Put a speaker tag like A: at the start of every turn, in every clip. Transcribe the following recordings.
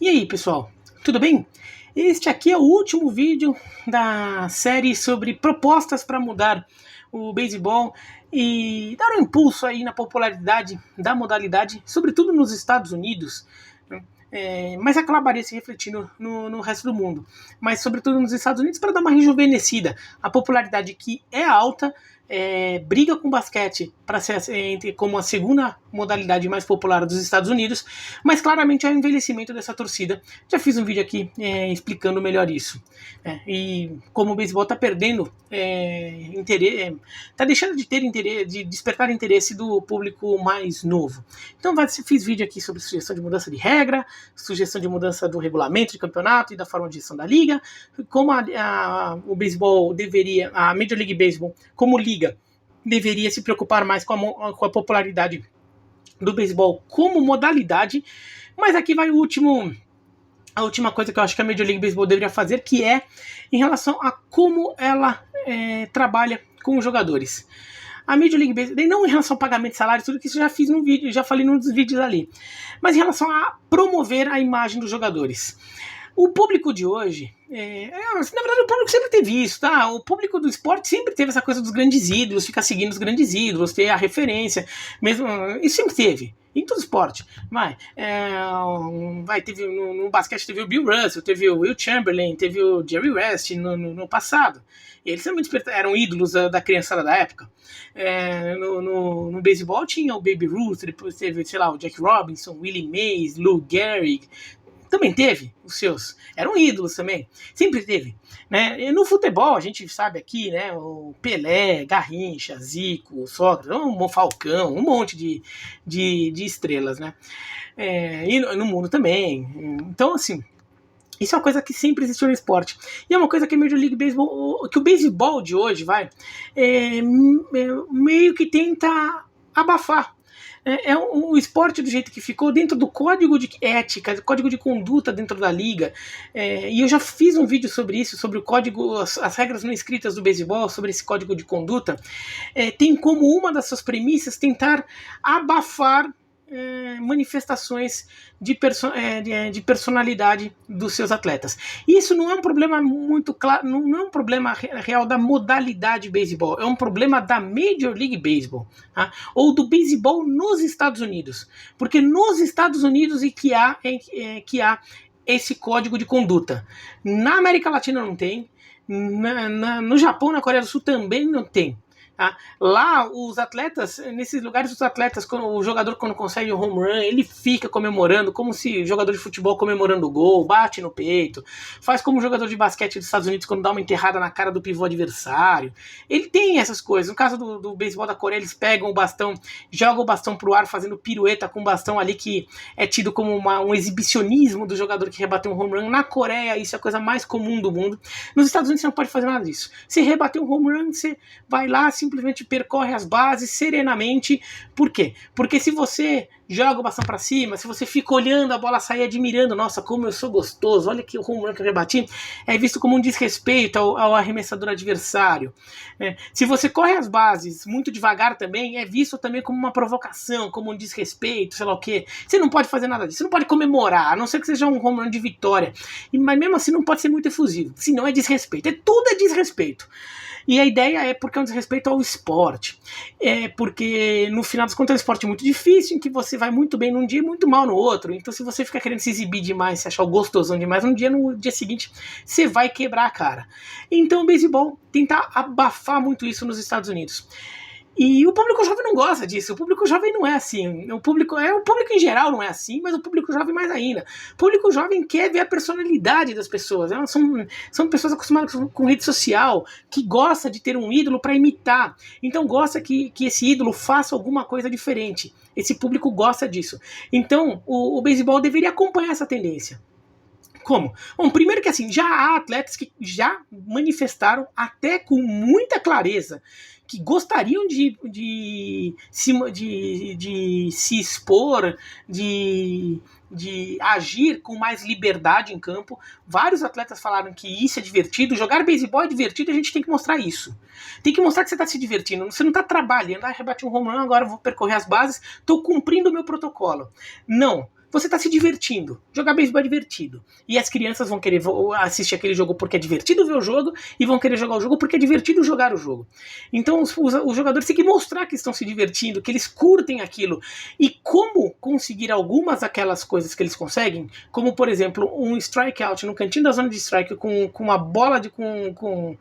A: E aí, pessoal, tudo bem? Este aqui é o último vídeo da série sobre propostas para mudar o beisebol e dar um impulso aí na popularidade da modalidade, sobretudo nos Estados Unidos, mas acabaria se refletindo no resto do mundo. Mas sobretudo nos Estados Unidos para dar uma rejuvenescida. A popularidade que é alta, briga com o basquete para ser como a segunda modalidade mais popular dos Estados Unidos, mas claramente é o envelhecimento dessa torcida. Já fiz um vídeo aqui explicando melhor isso. E como o beisebol está perdendo interesse, está deixando de ter interesse, de despertar interesse do público mais novo. Então fiz vídeo aqui sobre sugestão de mudança de regra, sugestão de mudança do regulamento de campeonato e da forma de gestão da liga, como o beisebol deveria, a Major League Baseball como liga deveria se preocupar mais com a popularidade do beisebol como modalidade. Mas aqui vai a última coisa que eu acho que a Major League Baseball deveria fazer, que é em relação a como ela trabalha com os jogadores. A Major League Baseball, não em relação ao pagamento de salário, tudo que isso eu já fiz no vídeo, já falei num dos vídeos ali, mas em relação a promover a imagem dos jogadores. O público de hoje, na verdade o público sempre teve isso, tá? O público do esporte sempre teve essa coisa dos grandes ídolos, ficar seguindo os grandes ídolos, ter a referência, mesmo, isso sempre teve, em todo esporte. Teve no basquete teve o Bill Russell, teve o Will Chamberlain, teve o Jerry West no passado. E eles também eram ídolos da criançada da época. No beisebol tinha o Baby Ruth, depois teve, sei lá, o Jack Robinson, Willie Mays, Lou Gehrig. Também teve os seus, eram ídolos também, sempre teve, né? E no futebol a gente sabe aqui, né, o Pelé, Garrincha, Zico, Sócrates, um Falcão, um monte de estrelas, né? E no mundo também. Então, assim, isso é uma coisa que sempre existiu no esporte. E é uma coisa que a Major League Baseball, que o beisebol de hoje meio que tenta abafar. Um esporte do jeito que ficou dentro do código de ética, do código de conduta dentro da liga, e eu já fiz um vídeo sobre isso, sobre o código, as regras não escritas do beisebol, sobre esse código de conduta. Tem como uma das suas premissas tentar abafar manifestações de personalidade dos seus atletas. Isso não é um problema muito claro, não é um problema real da modalidade beisebol, é um problema da Major League Baseball, tá? Ou do beisebol nos Estados Unidos, porque nos Estados Unidos que há esse código de conduta. Na América Latina não tem, no Japão, na Coreia do Sul também não tem. Tá? Lá, os atletas, nesses lugares, o jogador quando consegue um home run, ele fica comemorando, como se jogador de futebol comemorando o gol, bate no peito, faz como o jogador de basquete dos Estados Unidos quando dá uma enterrada na cara do pivô adversário. Ele tem essas coisas. No caso do beisebol da Coreia, eles pegam o bastão, jogam o bastão pro ar, fazendo pirueta com o bastão ali, que é tido como um exibicionismo do jogador que rebateu um home run. Na Coreia, isso é a coisa mais comum do mundo. Nos Estados Unidos, você não pode fazer nada disso. Você rebateu um home run, você vai lá, simplesmente percorre as bases serenamente. Por quê? Porque se você joga o bastão para cima, se você fica olhando a bola sair, admirando, nossa, como eu sou gostoso, olha que o home run que eu rebati, é visto como um desrespeito ao arremessador adversário. Se você corre as bases muito devagar também, é visto também como uma provocação, como um desrespeito, sei lá o quê. Você não pode fazer nada disso, você não pode comemorar, a não ser que seja um home run de vitória. Mas mesmo assim não pode ser muito efusivo, senão é desrespeito. Tudo é desrespeito. E a ideia é porque é um desrespeito ao esporte. Porque, no final das contas, é um esporte muito difícil, em que você vai muito bem num dia e muito mal no outro. Então, se você ficar querendo se exibir demais, se achar gostosão demais no dia seguinte, você vai quebrar a cara. Então, o beisebol tenta abafar muito isso nos Estados Unidos. E o público jovem não gosta disso, o público jovem não é assim, o público em geral não é assim, mas o público jovem mais ainda. O público jovem quer ver a personalidade das pessoas, elas são pessoas acostumadas com rede social, que gosta de ter um ídolo para imitar, então gosta que esse ídolo faça alguma coisa diferente, esse público gosta disso. Então o beisebol deveria acompanhar essa tendência. Como? Bom, primeiro que assim, já há atletas que já manifestaram até com muita clareza que gostariam de se expor, de agir com mais liberdade em campo. Vários atletas falaram que isso é divertido, jogar beisebol é divertido, a gente tem que mostrar isso. Tem que mostrar que você está se divertindo, você não está trabalhando, rebati um home run, agora vou percorrer as bases, estou cumprindo o meu protocolo. Não. você está se divertindo. Jogar beisebol é divertido. E as crianças vão querer assistir aquele jogo porque é divertido ver o jogo e vão querer jogar o jogo porque é divertido jogar o jogo. Então os jogadores têm que mostrar que estão se divertindo, que eles curtem aquilo. E como conseguir algumas daquelas coisas que eles conseguem, como por exemplo um strikeout no cantinho da zona de strike com uma bola com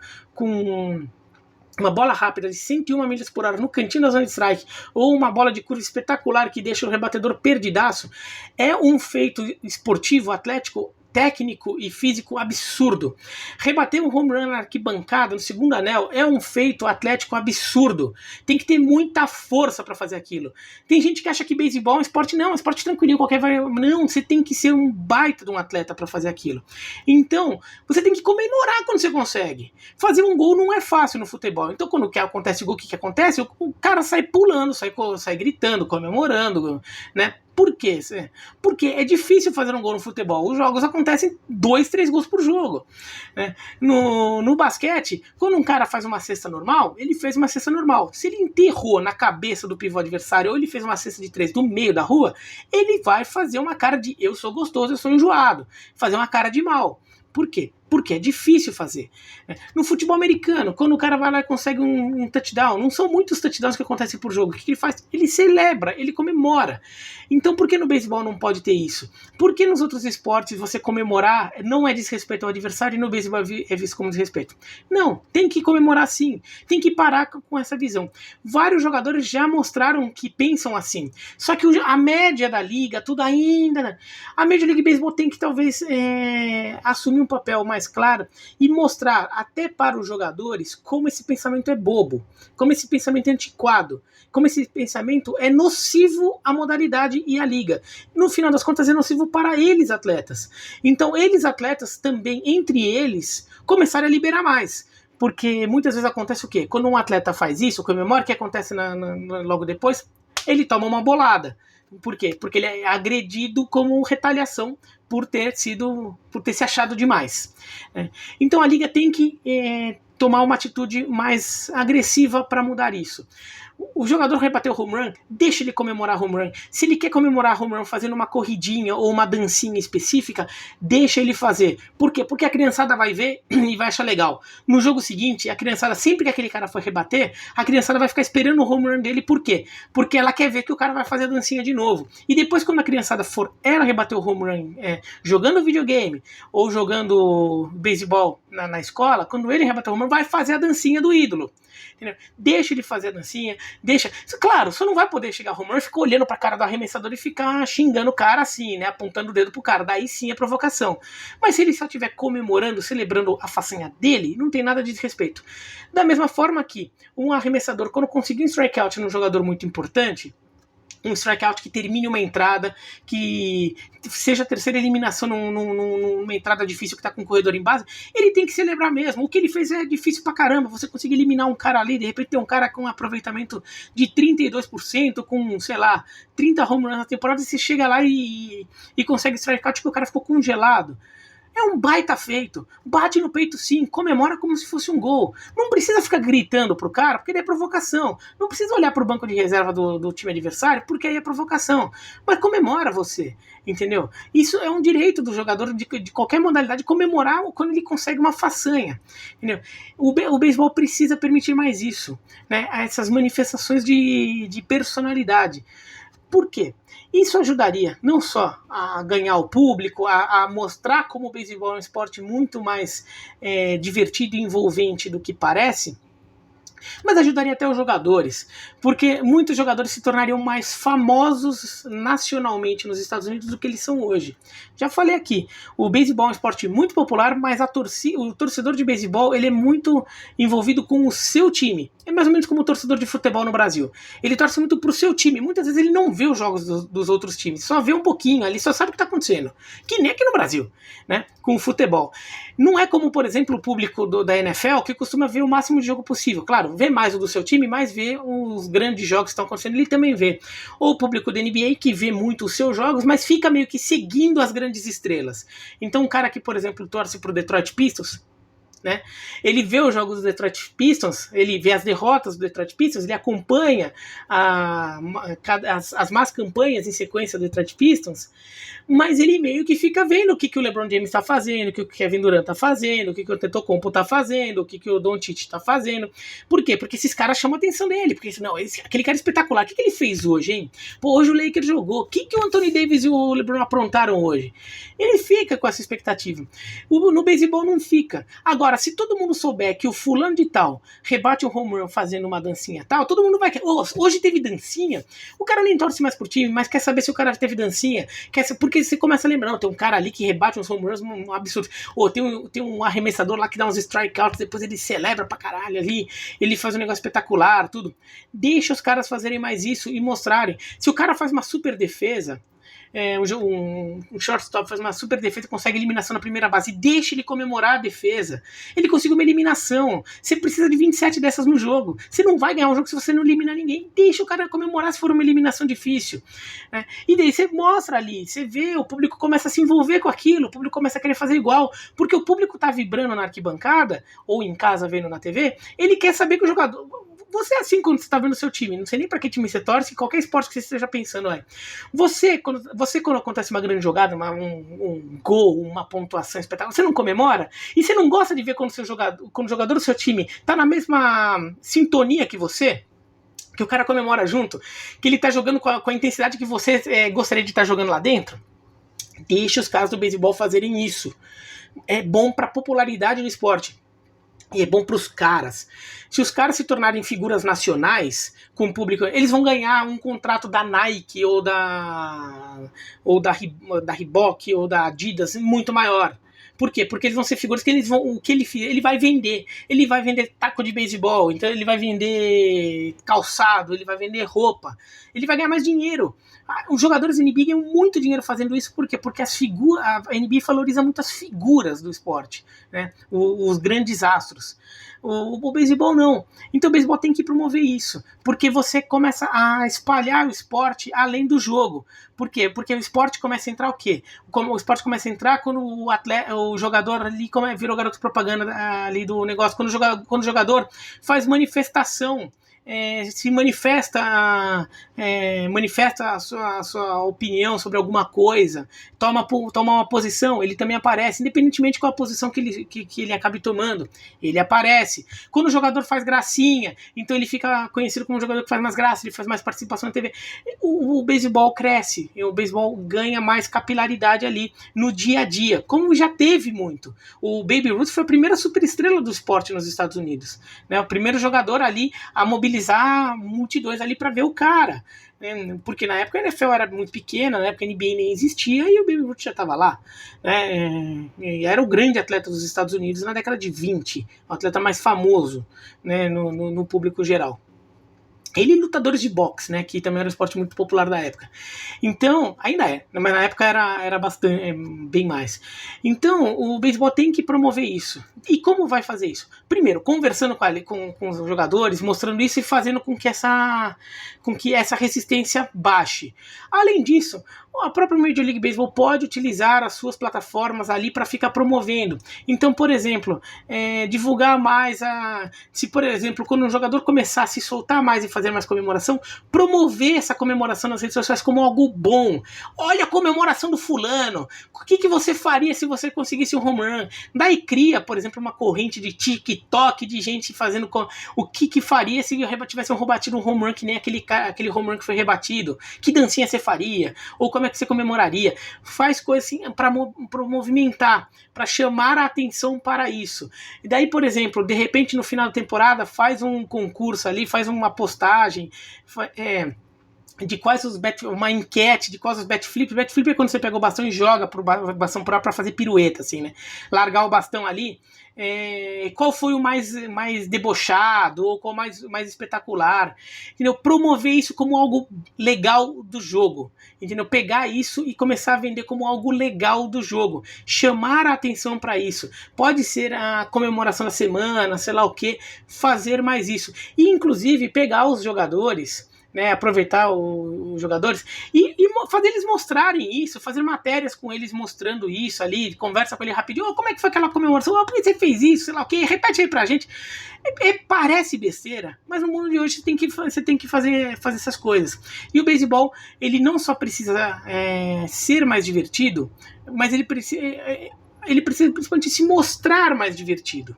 A: uma bola rápida de 101 milhas por hora no cantinho da zona de strike, ou uma bola de curva espetacular que deixa o rebatedor perdidaço, é um feito esportivo, atlético, técnico e físico absurdo. Rebater um home run na arquibancada no segundo anel é um feito atlético absurdo. Tem que ter muita força para fazer aquilo. Tem gente que acha que beisebol é um esporte, não, é um esporte tranquilinho, não, você tem que ser um baita de um atleta para fazer aquilo. Então, você tem que comemorar quando você consegue. Fazer um gol não é fácil no futebol. Então, quando acontece o gol, o que acontece? O cara sai pulando, sai gritando, comemorando, né? Por quê? Porque é difícil fazer um gol no futebol. Os jogos acontecem 2, 3 gols por jogo. Né? No basquete, quando um cara faz uma cesta normal, ele fez uma cesta normal. Se ele enterrou na cabeça do pivô adversário ou ele fez uma cesta de 3 do meio da rua, ele vai fazer uma cara de eu sou gostoso, eu sou enjoado. Fazer uma cara de mal. Por quê? Porque é difícil fazer. No futebol americano, quando o cara vai lá e consegue um touchdown, não são muitos touchdowns que acontecem por jogo. O que ele faz? Ele celebra, ele comemora. Então por que no beisebol não pode ter isso? Por que nos outros esportes você comemorar não é desrespeito ao adversário e no beisebol é visto como desrespeito? Não, tem que comemorar sim. Tem que parar com essa visão. Vários jogadores já mostraram que pensam assim. Só que a média da liga, tudo ainda... A Major League Baseball tem que talvez assumir um papel mais claro e mostrar até para os jogadores como esse pensamento é bobo, como esse pensamento é antiquado, como esse pensamento é nocivo à modalidade e à liga. No final das contas é nocivo para eles atletas. Então eles atletas também, entre eles, começarem a liberar mais. Porque muitas vezes acontece o quê? Quando um atleta faz isso, comemora, o que acontece logo depois? Ele toma uma bolada. Por quê? Porque ele é agredido como retaliação por ter se achado demais. Então a liga tem que tomar uma atitude mais agressiva para mudar isso. O jogador vai bater o home run, deixa ele comemorar home run. Se ele quer comemorar home run fazendo uma corridinha ou uma dancinha específica, deixa ele fazer. Por quê? Porque a criançada vai ver e vai achar legal. No jogo seguinte, a criançada, sempre que aquele cara for rebater, a criançada vai ficar esperando o home run dele. Por quê? Porque ela quer ver que o cara vai fazer a dancinha de novo. E depois, quando a criançada for ela rebater o home run jogando videogame ou jogando beisebol na escola, quando ele rebater o home run, vai fazer a dancinha do ídolo. Entendeu? Deixa ele fazer a dancinha, deixa. Claro, você não vai poder chegar ao home run e ficar olhando pra cara do arremessador e ficar xingando o cara assim, né? Apontando o dedo pro cara. Daí sim é provocação. Mas se ele só estiver comemorando, celebrando a façanha dele, não tem nada de desrespeito. Da mesma forma que um arremessador, quando conseguir um strikeout num jogador muito importante, um strikeout que termine uma entrada, que seja a terceira eliminação numa entrada difícil que tá com um corredor em base, ele tem que celebrar mesmo. O que ele fez é difícil pra caramba, você conseguir eliminar um cara ali, de repente tem um cara com um aproveitamento de 32%, com, sei lá, 30 home runs na temporada, e você chega lá e consegue strikeout que o cara ficou congelado. É um baita feito. Bate no peito sim, comemora como se fosse um gol. Não precisa ficar gritando pro cara, porque daí é provocação. Não precisa olhar pro banco de reserva do time adversário, porque aí é provocação. Mas comemora você, entendeu? Isso é um direito do jogador de qualquer modalidade comemorar quando ele consegue uma façanha, entendeu? O beisebol precisa permitir mais isso, né? Essas manifestações de personalidade. Por quê? Isso ajudaria não só a ganhar o público, a mostrar como o beisebol é um esporte muito mais divertido e envolvente do que parece, mas ajudaria até os jogadores, porque muitos jogadores se tornariam mais famosos nacionalmente nos Estados Unidos do que eles são hoje. Já falei aqui, o beisebol é um esporte muito popular, mas o torcedor de beisebol ele é muito envolvido com o seu time. É mais ou menos como o torcedor de futebol no Brasil. Ele torce muito pro seu time. Muitas vezes ele não vê os jogos dos outros times, só vê um pouquinho, ele só sabe o que está acontecendo. Que nem aqui no Brasil, né? Com o futebol. Não é como, por exemplo, o público da NFL, que costuma ver o máximo de jogo possível. Claro, vê mais o do seu time, mas vê os grandes jogos que estão acontecendo, ele também vê. Ou o público da NBA, que vê muito os seus jogos, mas fica meio que seguindo as grandes estrelas. Então um cara que, por exemplo, torce pro Detroit Pistons, né? Ele vê os jogos do Detroit Pistons, ele vê as derrotas do Detroit Pistons, ele acompanha as más campanhas em sequência do Detroit Pistons, mas ele meio que fica vendo o que o LeBron James está fazendo, o que o Kevin Durant está fazendo, o que o Antetokounmpo está fazendo, o que o Doncic está fazendo. Por quê? Porque esses caras chamam a atenção dele, porque não, aquele cara é espetacular, o que ele fez hoje, hein? Pô, hoje o Lakers jogou, o que o Anthony Davis e o LeBron aprontaram hoje? Ele fica com essa expectativa. No beisebol não fica. Agora, se todo mundo souber que o fulano de tal rebate um home run fazendo uma dancinha tal, todo mundo vai... Hoje teve dancinha, o cara nem torce mais pro time, mas quer saber se o cara teve dancinha, porque você começa a lembrar, tem um cara ali que rebate uns home runs um absurdo, tem um arremessador lá que dá uns strikeouts, depois ele celebra pra caralho ali, ele faz um negócio espetacular, tudo. Deixa os caras fazerem mais isso e mostrarem. Se o cara faz uma super defesa, um shortstop faz uma super defesa, consegue eliminação na primeira base, deixa ele comemorar a defesa. Ele conseguiu uma eliminação. Você precisa de 27 dessas no jogo. Você não vai ganhar um jogo se você não eliminar ninguém. Deixa o cara comemorar se for uma eliminação difícil. E daí você mostra ali, você vê, o público começa a se envolver com aquilo, o público começa a querer fazer igual, porque o público tá vibrando na arquibancada, ou em casa vendo na TV, ele quer saber que o jogador... Você é assim quando você está vendo o seu time, não sei nem para que time você torce, qualquer esporte que você esteja pensando, quando acontece uma grande jogada, um gol, uma pontuação espetacular, você não comemora? E você não gosta de ver quando o jogador do seu time está na mesma sintonia que você? Que o cara comemora junto? Que ele está jogando com a intensidade que você gostaria de estar jogando lá dentro? Deixa os caras do beisebol fazerem isso. É bom para a popularidade do esporte. E é bom para os caras. Se os caras se tornarem figuras nacionais com o público, eles vão ganhar um contrato da Nike ou da Reebok ou da Adidas muito maior. Por quê? Porque eles vão ser figuras que ele vai vender. Ele vai vender taco de beisebol, então ele vai vender calçado, ele vai vender roupa. Ele vai ganhar mais dinheiro. Os jogadores da NBA ganham muito dinheiro fazendo isso, por quê? Porque a NBA valoriza muito as figuras do esporte, né? Os grandes astros. O beisebol não. Então o beisebol tem que promover isso, porque você começa a espalhar o esporte além do jogo. Por quê? Porque o esporte começa a entrar o quê? O esporte começa a entrar quando o jogador ali virou garoto propaganda ali do negócio, quando o jogador faz manifestação. Se manifesta a sua opinião sobre alguma coisa, toma uma posição, ele também aparece, independentemente qual a posição que ele acabe tomando, ele aparece. Quando o jogador faz gracinha, então ele fica conhecido como um jogador que faz mais graça, ele faz mais participação na TV. O beisebol cresce, o beisebol ganha mais capilaridade ali no dia a dia, como já teve muito. O Baby Ruth foi a primeira superestrela do esporte nos Estados Unidos, né? O primeiro jogador ali a mobilizar multidões ali para ver o cara, né? Porque na época a NFL era muito pequena, na época a NBA nem existia e o Baby Ruth já estava lá, né? Era o grande atleta dos Estados Unidos na década de 20, o atleta mais famoso, né, no público geral. Ele e lutadores de boxe, né, que também era um esporte muito popular da época. Então, ainda é, mas na época era bastante, bem mais. Então, o beisebol tem que promover isso. E como vai fazer isso? Primeiro, conversando com os jogadores, mostrando isso e fazendo com que essa resistência baixe. Além disso, a própria Major League Baseball pode utilizar as suas plataformas ali para ficar promovendo. Então, por exemplo, divulgar mais se, por exemplo, quando um jogador começar a se soltar mais e fazer mais comemoração, promover essa comemoração nas redes sociais como algo bom. Olha a comemoração do fulano. O que você faria se você conseguisse um home run? Daí cria, por exemplo, uma corrente de TikTok de gente fazendo o que faria se tivesse rebatido um home run que nem aquele home run que foi rebatido. Que dancinha você faria? Ou como é que você comemoraria? Faz coisa assim para movimentar, para chamar a atenção para isso. E daí, por exemplo, de repente no final da temporada faz um concurso ali, faz uma postagem de quais uma enquete de quais os bat flips. Bet flip é quando você pega o bastão e joga pro bastão para fazer pirueta, assim, né? Largar o bastão ali. Qual foi o mais debochado ou qual mais espetacular, entendeu? Promover isso como algo legal do jogo, entendeu? Pegar isso e começar a vender como algo legal do jogo, chamar a atenção para isso. Pode ser a comemoração da semana, sei lá o que, fazer mais isso e inclusive pegar os jogadores né, aproveitar os jogadores e fazer eles mostrarem isso, fazer matérias com eles mostrando isso ali, conversa com ele rapidinho, como é que foi aquela comemoração, por que você fez isso, sei lá o que, repete aí pra gente. Parece besteira, mas no mundo de hoje você tem que fazer essas coisas. E o beisebol, ele não só precisa ser mais divertido, mas ele precisa principalmente se mostrar mais divertido.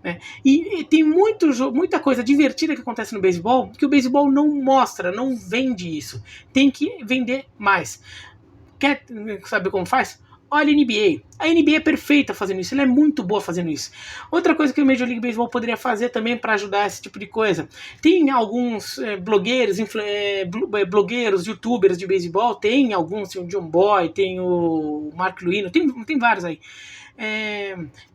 A: Né? E tem muita coisa divertida que acontece no beisebol que o beisebol não mostra, não vende isso. Tem que vender mais. Quer saber como faz? Olha a NBA. A NBA é perfeita fazendo isso, ela é muito boa fazendo isso. Outra coisa que o Major League Baseball poderia fazer também para ajudar esse tipo de coisa. Tem alguns blogueiros, youtubers de beisebol, tem alguns, tem o John Boy, tem o Mark Luino, tem vários aí.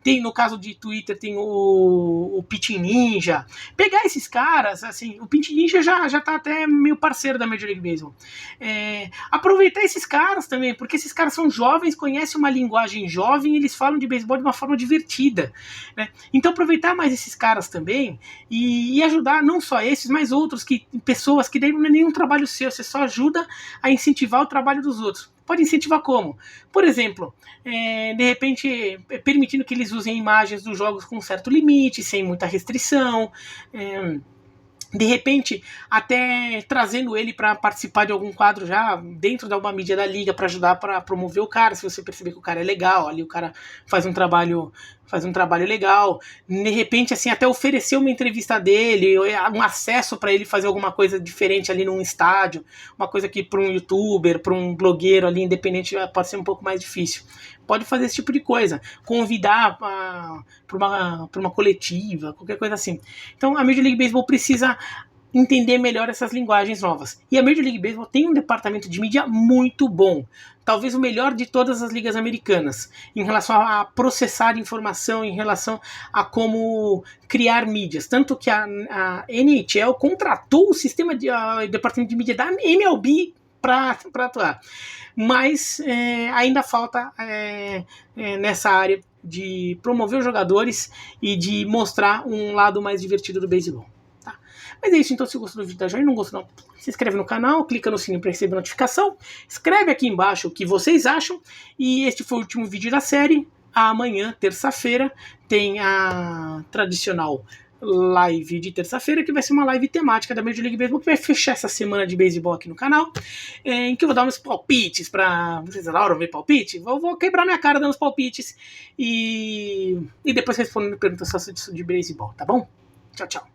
A: Tem, no caso de Twitter, tem o Pitch Ninja. Pegar esses caras, assim, o Pitch Ninja já tá até meio parceiro da Major League Baseball. Aproveitar esses caras também, porque esses caras são jovens, conhecem uma linguagem jovem e eles falam de beisebol de uma forma divertida, né? Então aproveitar mais esses caras também e ajudar não só esses, mas outros, pessoas que daí não é nenhum trabalho seu, você só ajuda a incentivar o trabalho dos outros. Pode incentivar como? Por exemplo, de repente, permitindo que eles usem imagens dos jogos com um certo limite, sem muita restrição. De repente, até trazendo ele para participar de algum quadro já dentro de alguma mídia da liga para ajudar para promover o cara, se você perceber que o cara é legal, ali o cara faz um trabalho legal, de repente assim até oferecer uma entrevista dele, um acesso para ele fazer alguma coisa diferente ali num estádio, uma coisa que para um youtuber, para um blogueiro ali independente pode ser um pouco mais difícil. Pode fazer esse tipo de coisa, convidar para uma coletiva, qualquer coisa assim. Então a Major League Baseball precisa entender melhor essas linguagens novas. E a Major League Baseball tem um departamento de mídia muito bom, talvez o melhor de todas as ligas americanas, em relação a processar informação, em relação a como criar mídias. Tanto que a NHL contratou o sistema de departamento de mídia da MLB para atuar. Mas ainda falta nessa área de promover os jogadores e de mostrar um lado mais divertido do beisebol. Tá? Mas é isso, então se gostou do vídeo da joia, não gostou não, se inscreve no canal, clica no sininho para receber notificação, escreve aqui embaixo o que vocês acham, e este foi o último vídeo da série. Amanhã, terça-feira, tem a tradicional live de terça-feira, que vai ser uma live temática da Major League Baseball, que vai fechar essa semana de beisebol aqui no canal, em que eu vou dar uns palpites para... Vocês adoram ver palpite? Vou quebrar minha cara dando os palpites e depois respondendo perguntas de beisebol, tá bom? Tchau, tchau.